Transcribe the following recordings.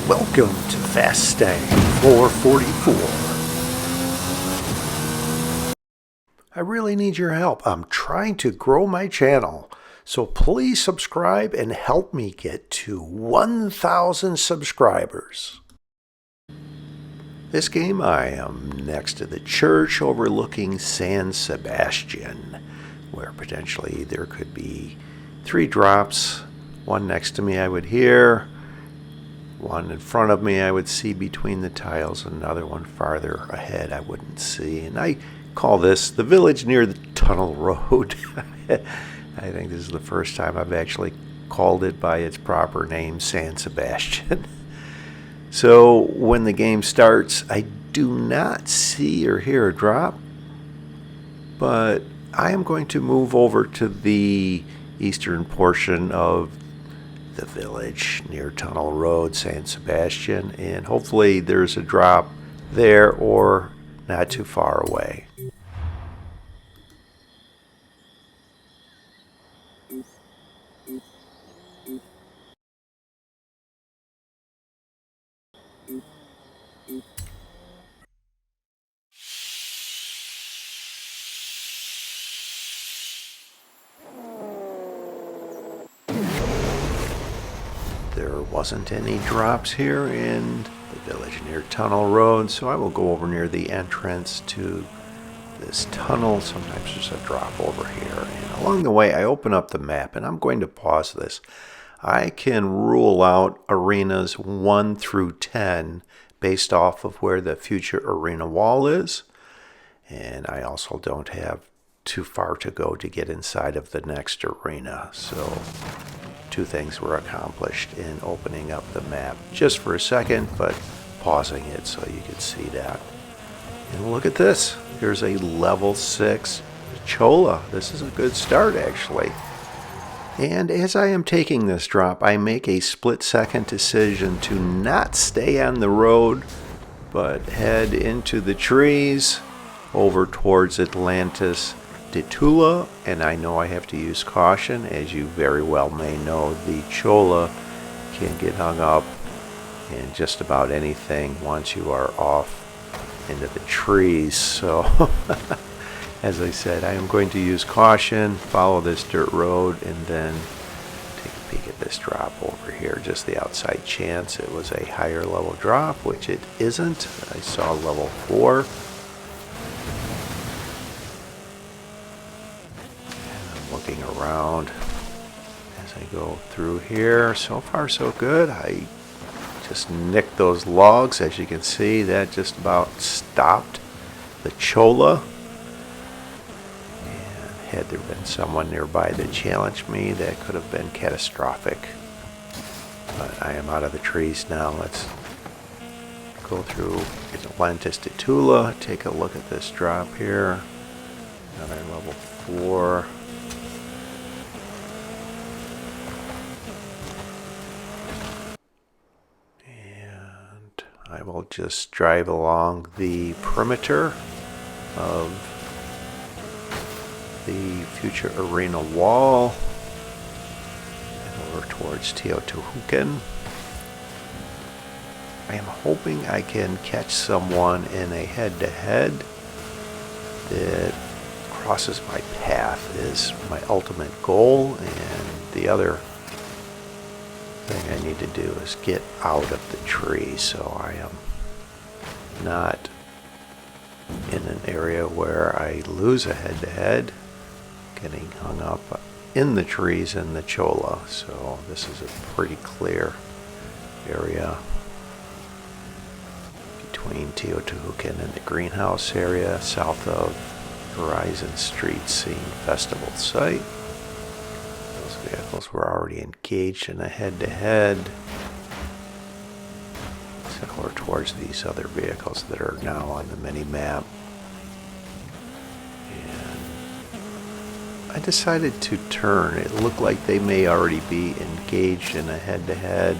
Welcome to Fastang 444. I really need your help. I'm trying to grow my channel, so please subscribe and help me get to 1,000 subscribers. This game I am next to the church overlooking San Sebastian, where potentially there could be 3 drops. One next to me I would hear, one in front of me I would see between the tiles, another one farther ahead I wouldn't see. And I call this the village near the tunnel road. I think this is the first time I've actually called it by its proper name, San Sebastian. So when the game starts, I do not see or hear a drop, but I am going to move over to the eastern portion of the village near Tunnel Road, San Sebastian, and hopefully there's a drop there or not too far away. There wasn't any drops here in the village near Tunnel Road, so I will go over near the entrance to this tunnel. Sometimes there's a drop over here, and along the way I open up the map, and I'm going to pause this. I can rule out arenas 1 through 10 based off of where the future arena wall is, and I also don't have too far to go to get inside of the next arena. So 2 things were accomplished in opening up the map just for a second, but pausing it so you could see that. And look at this. Here's a level 6 Chola. This is a good start, actually. And as I am taking this drop, I make a split-second decision to not stay on the road, but head into the trees over towards Atlantis de Tula, and I know I have to use caution. As you very well may know, the Chola can get hung up in just about anything once you are off into the trees. So as I said, I am going to use caution, follow this dirt road, and then take a peek at this drop over here. Just the outside chance it was a higher level drop, which it isn't. I saw level 4. Looking around as I go through here. So far so good. I just nicked those logs. As you can see, that just about stopped the Chola. And had there been someone nearby that challenged me, that could have been catastrophic. But I am out of the trees now. Let's go through Atlantis de Tula. Take a look at this drop here. Another level 4. I will just drive along the perimeter of the future arena wall and over towards Teotihuacan. I am hoping I can catch someone in a head-to-head that crosses my path is my ultimate goal, and the other thing I need to do is get out of the tree, so I am not in an area where I lose a head-to-head, getting hung up in the trees in the Chola. So this is a pretty clear area between Teotihuacan and the greenhouse area south of Horizon Street Scene Festival site. Vehicles were already engaged in a head-to-head, similar towards these other vehicles that are now on the mini-map. And I decided to turn. It looked like they may already be engaged in a head-to-head.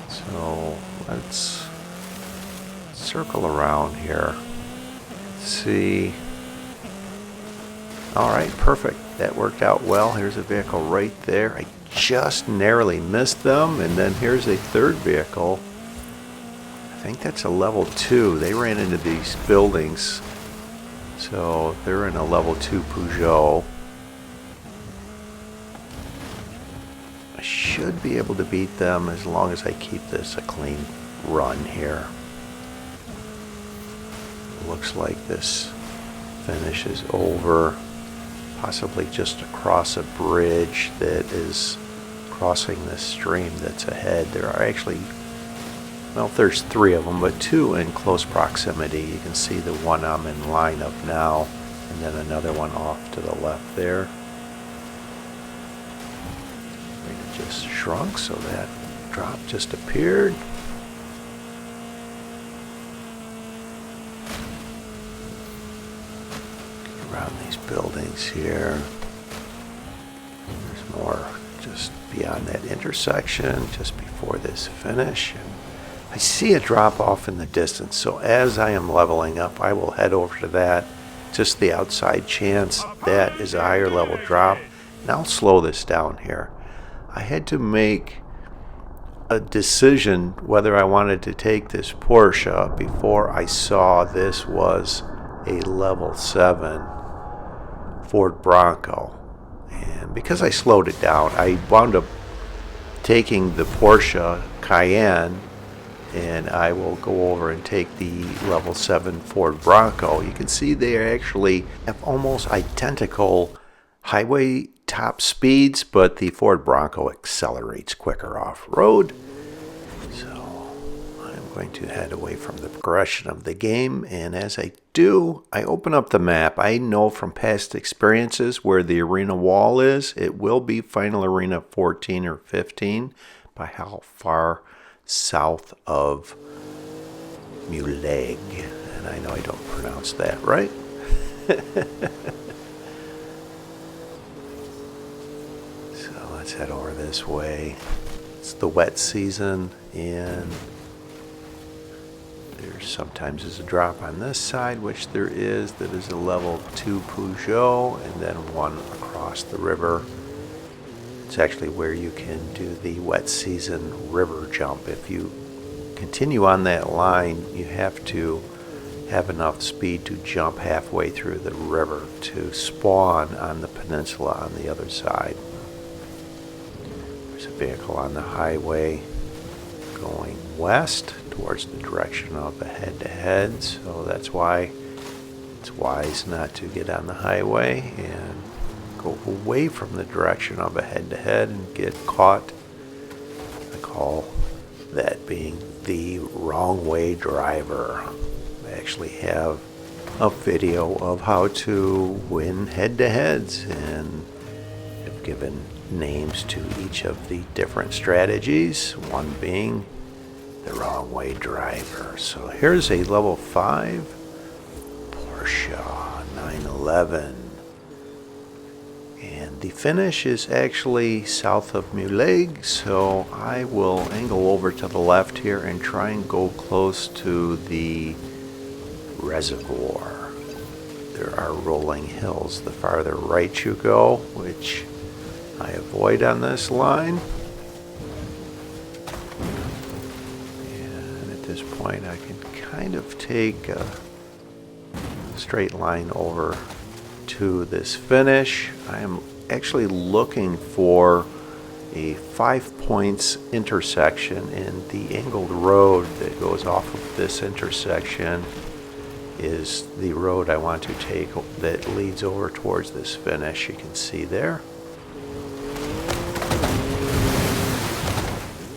So let's circle around here. Let's see. All right, perfect. That worked out well. Here's a vehicle right there. I just narrowly missed them, and then here's a third vehicle think that's a level 2. They ran into these buildings, so they're in a level 2 Peugeot. I should be able to beat them as long as I keep this a clean run here. Looks like this finish is over, possibly just across a bridge that is crossing this stream that's ahead. There are actually, well, there's 3 of them, but 2 in close proximity. You can see the one I'm in line of now, and then another one off to the left there. It just shrunk, so that drop just appeared. Around these buildings here. There's more just beyond that intersection, just before this finish. And I see a drop off in the distance, so as I am leveling up, I will head over to that. Just the outside chance that is a higher level drop. And I'll slow this down here. I had to make a decision whether I wanted to take this Porsche before I saw this was a level 7 Ford Bronco. And because I slowed it down, I wound up taking the Porsche Cayenne, and I will go over and take the level 7 Ford Bronco. You can see they actually have almost identical highway top speeds, but the Ford Bronco accelerates quicker off-road. So I'm going to head away from the progression of the game, and as I do, I open up the map. I know from past experiences where the arena wall is. It will be Final Arena 14 or 15 by how far south of Muleg. And I know I don't pronounce that right. So let's head over this way. It's the wet season, and there sometimes is a drop on this side, which there is. That is a level 2 Peugeot, and then one across the river. It's actually where you can do the wet season river jump. If you continue on that line, you have to have enough speed to jump halfway through the river to spawn on the peninsula on the other side. There's a vehicle on the highway going west towards the direction of the head-to-head, so that's why it's wise not to get on the highway and go away from the direction of a head-to-head and get caught. I call that being the wrong way driver. I actually have a video of how to win head-to-heads and have given names to each of the different strategies, one being the wrong way driver. So here's a level 5 Porsche 911. And the finish is actually south of Muleg, so I will angle over to the left here and try and go close to the reservoir. There are rolling hills the farther right you go, which I avoid on this line. And at this point I can kind of take a straight line over to this finish. I am actually looking for a 5 points intersection, and the angled road that goes off of this intersection is the road I want to take that leads over towards this finish. You can see there.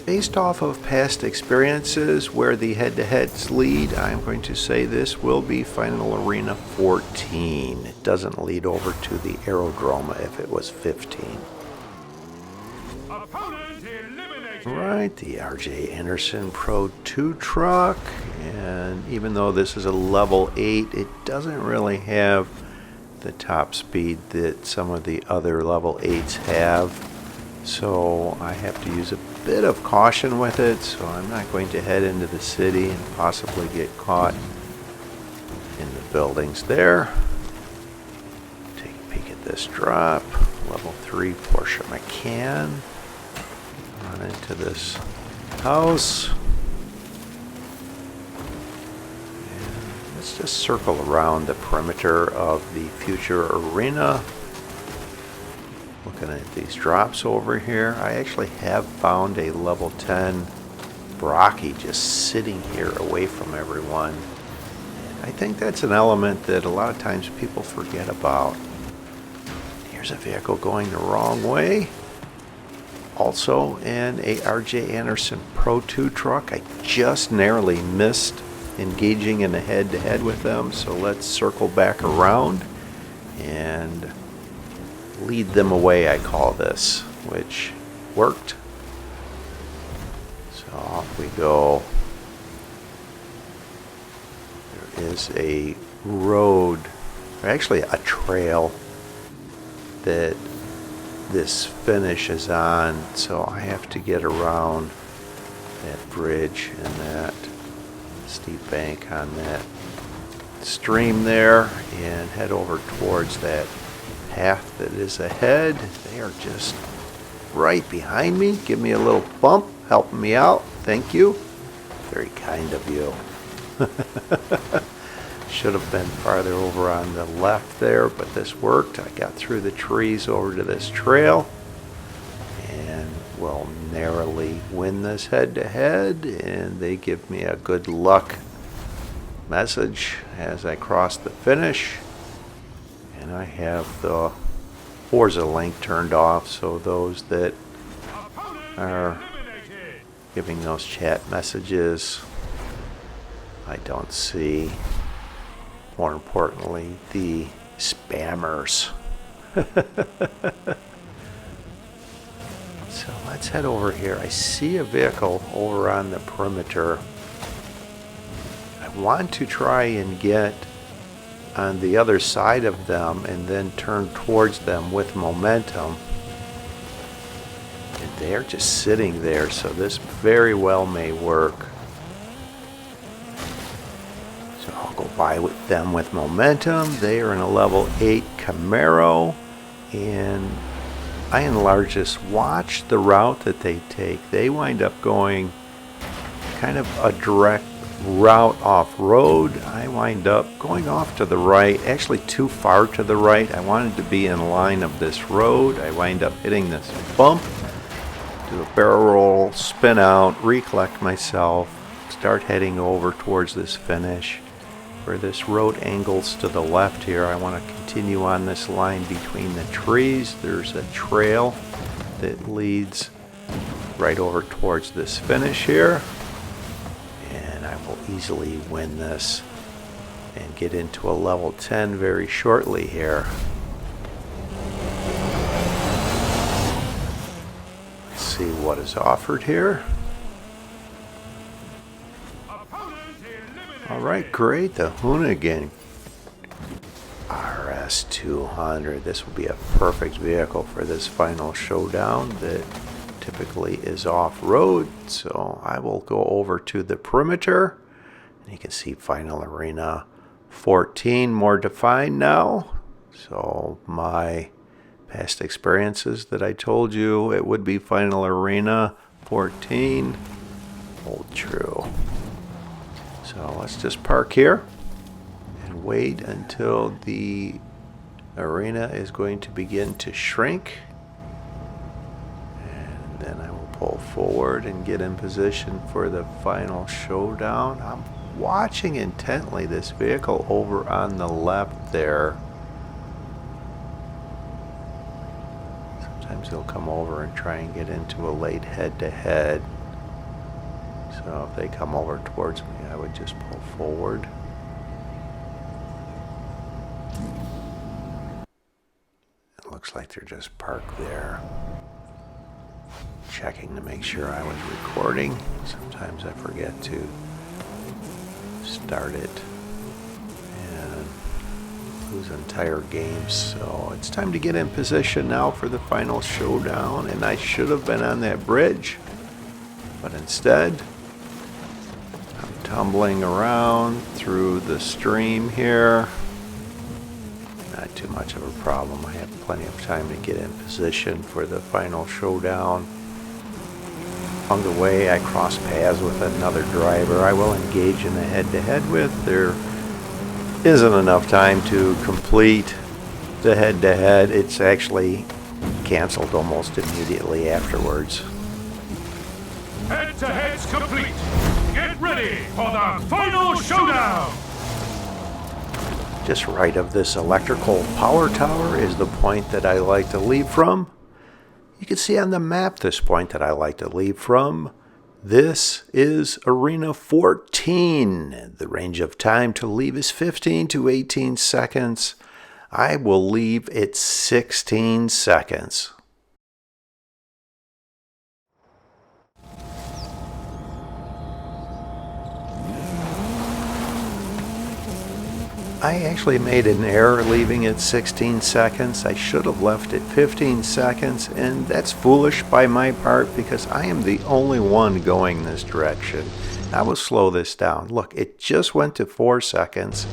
Based off of past experiences where the head-to-heads lead, I'm going to say this will be Final Arena 14. It doesn't lead over to the Aerodrome if it was 15. Right, the RJ Anderson Pro 2 truck, and even though this is a level 8, it doesn't really have the top speed that some of the other level 8s have. So I have to use a bit of caution with it, so I'm not going to head into the city and possibly get caught in the buildings there. Take a peek at this drop. Level 3 Porsche Cayenne. Run into this house. let's just circle around the perimeter of the future arena. Looking at these drops over here, I actually have found a level 10 Brocky just sitting here away from everyone. And I think that's an element that a lot of times people forget about. Here's a vehicle going the wrong way. Also an ARJ Anderson Pro 2 truck. I just narrowly missed engaging in a head-to-head with them, so let's circle back around and lead them away, I call this, which worked. So off we go. There is a road, or actually a trail, that this finish is on, so I have to get around that bridge and that steep bank on that stream there and head over towards that path that is ahead. They are just right behind me. Give me a little bump, helping me out. Thank you. Very kind of you. Should have been farther over on the left there, but this worked. I got through the trees over to this trail and will narrowly win this head-to-head, and they give me a good luck message as I cross the finish. And I have the Forza link turned off, so those that are giving those chat messages I don't see. More importantly, the spammers. So let's head over here. I see a vehicle over on the perimeter. I want to try and get on the other side of them and then turn towards them with momentum. And they're just sitting there, so this very well may work. So I'll go by with them with momentum. They are in a level 8 Camaro, and I enlarge this. Watch the route that they take. They wind up going kind of a direct route off-road. I wind up going off to the right, actually too far to the right. I wanted to be in line of this road. I wind up hitting this bump, do a barrel roll, spin out, recollect myself, start heading over towards this finish. Where this road angles to the left here, I want to continue on this line between the trees. There's a trail that leads right over towards this finish here. And I will easily win this and get into a level 10 very shortly here. Let's see what is offered here. Alright, great, the Hoonigan RS200. This will be a perfect vehicle for this final showdown that typically is off-road. So I will go over to the perimeter, and you can see Final Arena 14 more defined now. So my past experiences that I told you it would be Final Arena 14 hold true. So let's just park here and wait until the arena is going to begin to shrink. And then I will pull forward and get in position for the final showdown. I'm watching intently this vehicle over on the left there. Sometimes he'll come over and try and get into a late head-to-head. So if they come over towards me, I would just pull forward. It looks like they're just parked there. Checking to make sure I was recording. Sometimes I forget to start it and lose entire games. So it's time to get in position now for the final showdown. And I should have been on that bridge, but instead tumbling around through the stream here. Not too much of a problem. I have plenty of time to get in position for the final showdown. On the way, I cross paths with another driver I will engage in a head-to-head with. They're isn't enough time to complete the head-to-head. It's actually canceled almost immediately afterwards. Head-to-head's complete. Get ready for the final showdown. Just right of this electrical power tower is the point that I like to leave from. You can see on the map this point that I like to leave from. This is Arena 14. The range of time to leave is 15 to 18 seconds. I will leave at 16 seconds. I actually made an error leaving at 16 seconds. I should have left at 15 seconds, and that's foolish by my part because I am the only one going this direction. I will slow this down. Look, it just went to 4 seconds.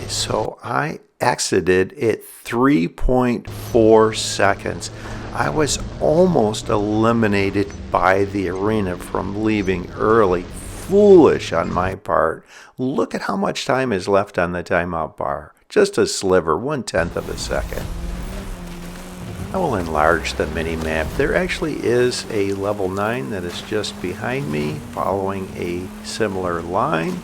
So I exited at 3.4 seconds. I was almost eliminated by the arena from leaving early. Foolish on my part. Look at how much time is left on the timeout bar. Just a sliver, 1/10 of a second. I will enlarge the mini-map. There actually is a level 9 that is just behind me, following a similar line.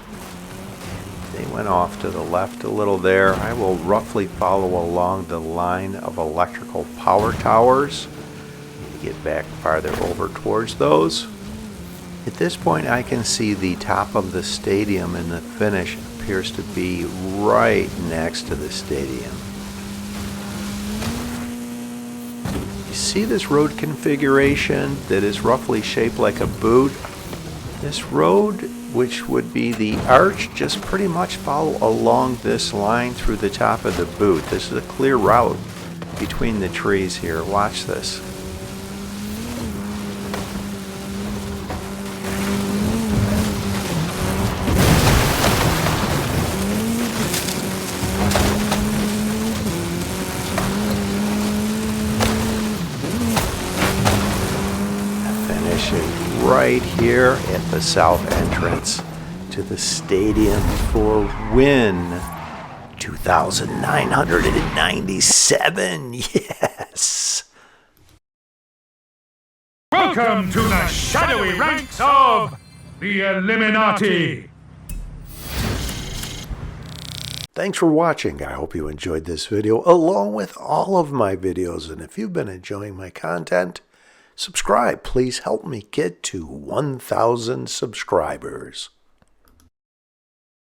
They went off to the left a little there. I will roughly follow along the line of electrical power towers. Get back farther over towards those. At this point I can see the top of the stadium, and the finish appears to be right next to the stadium. You see this road configuration that is roughly shaped like a boot? This road, which would be the arch, just pretty much follow along this line through the top of the boot. This is a clear route between the trees here. Watch this. Right here at the south entrance to the stadium for win 2,997. Yes! Welcome to the shadowy ranks of the Illuminati. Thanks for watching. I hope you enjoyed this video along with all of my videos. And if you've been enjoying my content, subscribe. Please help me get to 1,000 subscribers.